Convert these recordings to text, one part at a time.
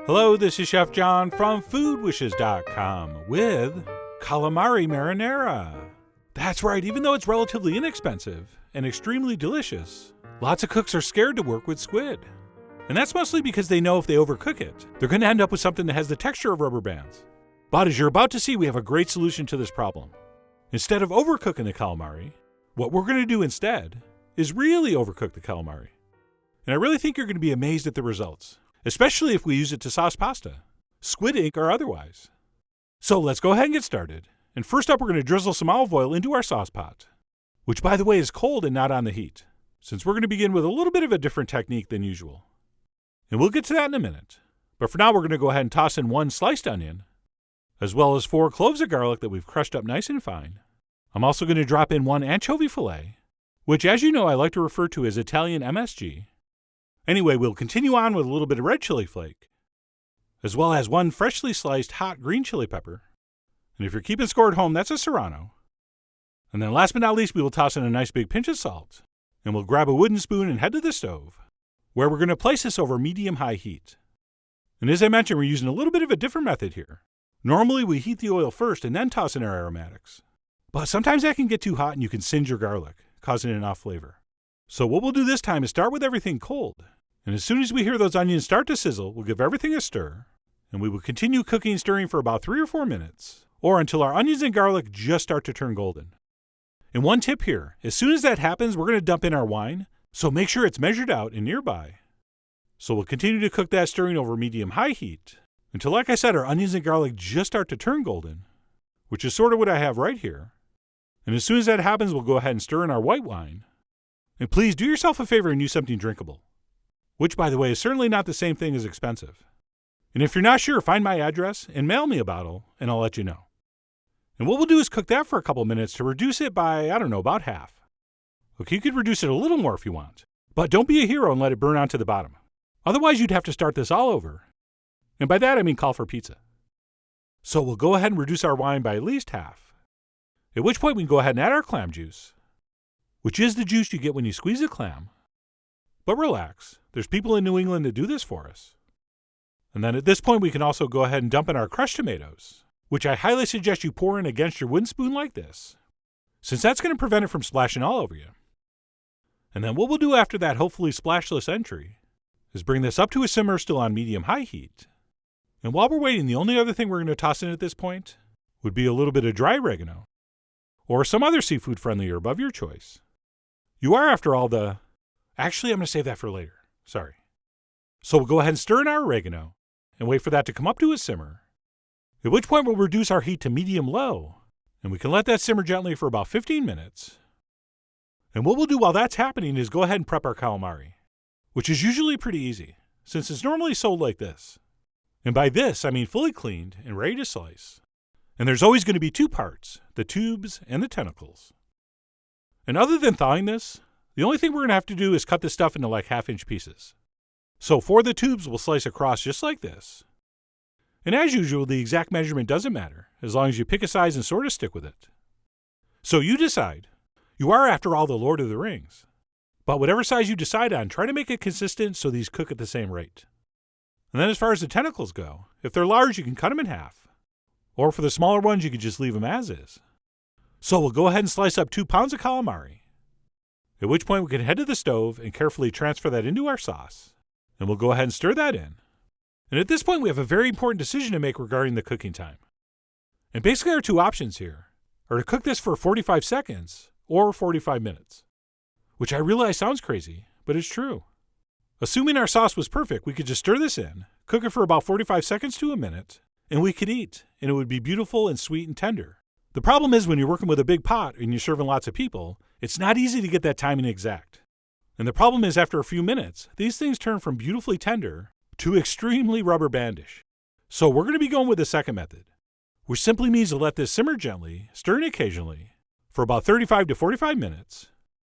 Hello, this is Chef John from foodwishes.com with Calamari Marinara. That's right, even though it's relatively inexpensive and extremely delicious, lots of cooks are scared to work with squid. And that's mostly because they know if they overcook it, they're going to end up with something that has the texture of rubber bands. But as you're about to see, we have a great solution to this problem. Instead of overcooking the calamari, what we're going to do instead is really overcook the calamari. And I really think you're going to be amazed at the results, especially if we use it to sauce pasta, squid ink or otherwise. So let's go ahead and get started. And first up, we're going to drizzle some olive oil into our sauce pot, which by the way is cold and not on the heat, since we're going to begin with a little bit of a different technique than usual. And we'll get to that in a minute. But for now, we're going to go ahead and toss in 1 sliced onion, as well as 4 cloves of garlic that we've crushed up nice and fine. I'm also going to drop in 1 anchovy fillet, which as you know I like to refer to as Italian MSG. Anyway, we'll continue on with a little bit of red chili flake, as well as 1 freshly sliced hot green chili pepper. And if you're keeping score at home, that's a serrano. And then last but not least, we will toss in a nice big pinch of salt. And we'll grab a wooden spoon and head to the stove, where we're going to place this over medium-high heat. And as I mentioned, we're using a little bit of a different method here. Normally, we heat the oil first and then toss in our aromatics. But sometimes that can get too hot and you can singe your garlic, causing an off flavor. So what we'll do this time is start with everything cold. And as soon as we hear those onions start to sizzle, we'll give everything a stir. And we will continue cooking and stirring for about 3 or 4 minutes, or until our onions and garlic just start to turn golden. And one tip here, as soon as that happens, we're going to dump in our wine, so make sure it's measured out and nearby. So we'll continue to cook that stirring over medium-high heat, until, like I said, our onions and garlic just start to turn golden, which is sort of what I have right here. And as soon as that happens, we'll go ahead and stir in our white wine. And please do yourself a favor and use something drinkable, which, by the way, is certainly not the same thing as expensive. And if you're not sure, find my address and mail me a bottle, and I'll let you know. And what we'll do is cook that for a couple minutes to reduce it by, about half. Okay, you could reduce it a little more if you want, but don't be a hero and let it burn onto the bottom. Otherwise, you'd have to start this all over. And by that, I mean call for pizza. So we'll go ahead and reduce our wine by at least half, at which point we can go ahead and add our clam juice, which is the juice you get when you squeeze a clam. But relax, there's people in New England that do this for us. And then at this point, we can also go ahead and dump in our crushed tomatoes, which I highly suggest you pour in against your wooden spoon like this, since that's going to prevent it from splashing all over you. And then what we'll do after that hopefully splashless entry is bring this up to a simmer still on medium-high heat. And while we're waiting, the only other thing we're going to toss in at this point would be a little bit of dry oregano, or some other seafood-friendly herb of your choice. You are, after all, Actually, I'm going to save that for later. Sorry. So we'll go ahead and stir in our oregano and wait for that to come up to a simmer, at which point we'll reduce our heat to medium-low, and we can let that simmer gently for about 15 minutes. And what we'll do while that's happening is go ahead and prep our calamari, which is usually pretty easy, since it's normally sold like this. And by this, I mean fully cleaned and ready to slice. And there's always going to be 2 parts, the tubes and the tentacles. And other than thawing this, the only thing we're going to have to do is cut this stuff into like half-inch pieces. So for the tubes, we'll slice across just like this. And as usual, the exact measurement doesn't matter, as long as you pick a size and sort of stick with it. So you decide. You are, after all, the Lord of the Rings. But whatever size you decide on, try to make it consistent so these cook at the same rate. And then as far as the tentacles go, if they're large, you can cut them in half. Or for the smaller ones, you can just leave them as is. So we'll go ahead and slice up 2 pounds of calamari, at which point we can head to the stove and carefully transfer that into our sauce. And we'll go ahead and stir that in. And at this point, we have a very important decision to make regarding the cooking time. And basically our 2 options here are to cook this for 45 seconds or 45 minutes, which I realize sounds crazy, but it's true. Assuming our sauce was perfect, we could just stir this in, cook it for about 45 seconds to a minute, and we could eat, and it would be beautiful and sweet and tender. The problem is when you're working with a big pot and you're serving lots of people, it's not easy to get that timing exact. And the problem is after a few minutes, these things turn from beautifully tender to extremely rubber bandish. So we're going to be going with the second method, which simply means to let this simmer gently, stirring occasionally, for about 35 to 45 minutes,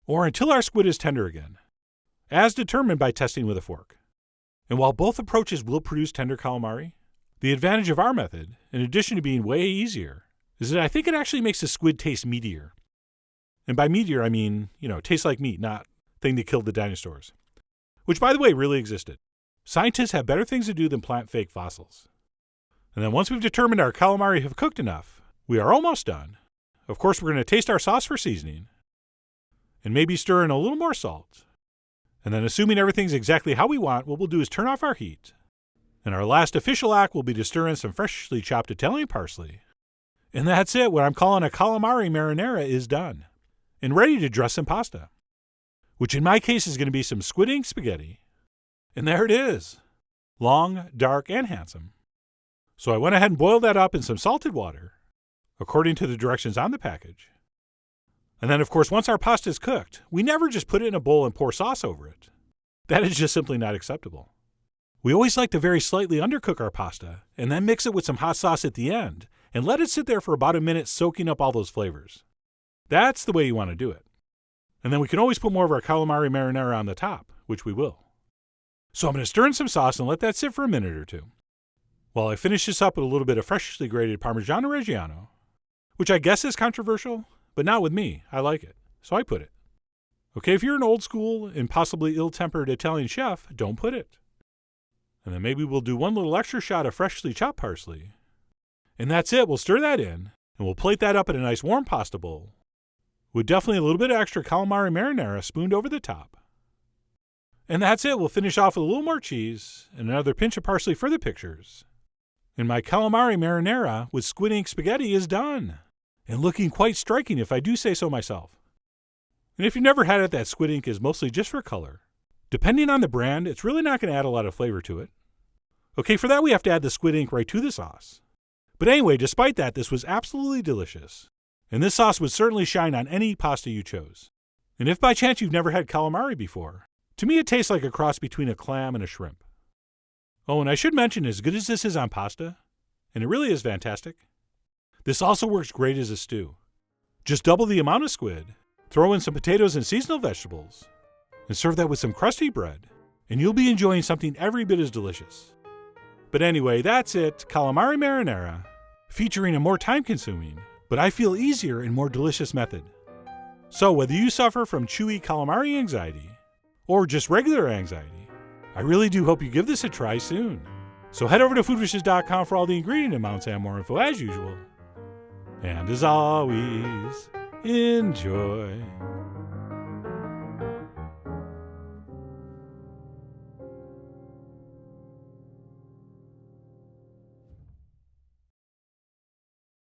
or until our squid is tender again, as determined by testing with a fork. And while both approaches will produce tender calamari, the advantage of our method, in addition to being way easier, is that I think it actually makes the squid taste meatier. And by meatier, I mean, taste like meat, not thing that killed the dinosaurs. Which, by the way, really existed. Scientists have better things to do than plant fake fossils. And then once we've determined our calamari have cooked enough, we are almost done. Of course, we're going to taste our sauce for seasoning, and maybe stir in a little more salt. And then assuming everything's exactly how we want, what we'll do is turn off our heat. And our last official act will be to stir in some freshly chopped Italian parsley. And that's it. What I'm calling a calamari marinara is done and ready to dress some pasta, which in my case is going to be some squid ink spaghetti. And there it is. Long, dark, and handsome. So I went ahead and boiled that up in some salted water, according to the directions on the package. And then, of course, once our pasta is cooked, we never just put it in a bowl and pour sauce over it. That is just simply not acceptable. We always like to very slightly undercook our pasta and then mix it with some hot sauce at the end and let it sit there for about a minute soaking up all those flavors. That's the way you want to do it. And then we can always put more of our calamari marinara on the top, which we will. So I'm going to stir in some sauce and let that sit for a minute or two, while I finish this up with a little bit of freshly grated Parmigiano Reggiano, which I guess is controversial, but not with me. I like it, so I put it. Okay, if you're an old school and possibly ill-tempered Italian chef, don't put it. And then maybe we'll do one little extra shot of freshly chopped parsley. And that's it. We'll stir that in, and we'll plate that up in a nice warm pasta bowl, with definitely a little bit of extra calamari marinara spooned over the top. And that's it. We'll finish off with a little more cheese and another pinch of parsley for the pictures. And my calamari marinara with squid ink spaghetti is done, and looking quite striking if I do say so myself. And if you've never had it, that squid ink is mostly just for color. Depending on the brand, it's really not going to add a lot of flavor to it. Okay, for that we have to add the squid ink right to the sauce. But anyway, despite that, this was absolutely delicious. And this sauce would certainly shine on any pasta you chose. And if by chance you've never had calamari before, to me it tastes like a cross between a clam and a shrimp. Oh, and I should mention, as good as this is on pasta, and it really is fantastic, this also works great as a stew. Just double the amount of squid, throw in some potatoes and seasonal vegetables, and serve that with some crusty bread, and you'll be enjoying something every bit as delicious. But anyway, that's it, Calamari Marinara, featuring a more time-consuming, but I feel easier and more delicious method. So whether you suffer from chewy calamari anxiety, or just regular anxiety, I really do hope you give this a try soon. So head over to foodwishes.com for all the ingredient amounts and more info as usual. And as always, enjoy.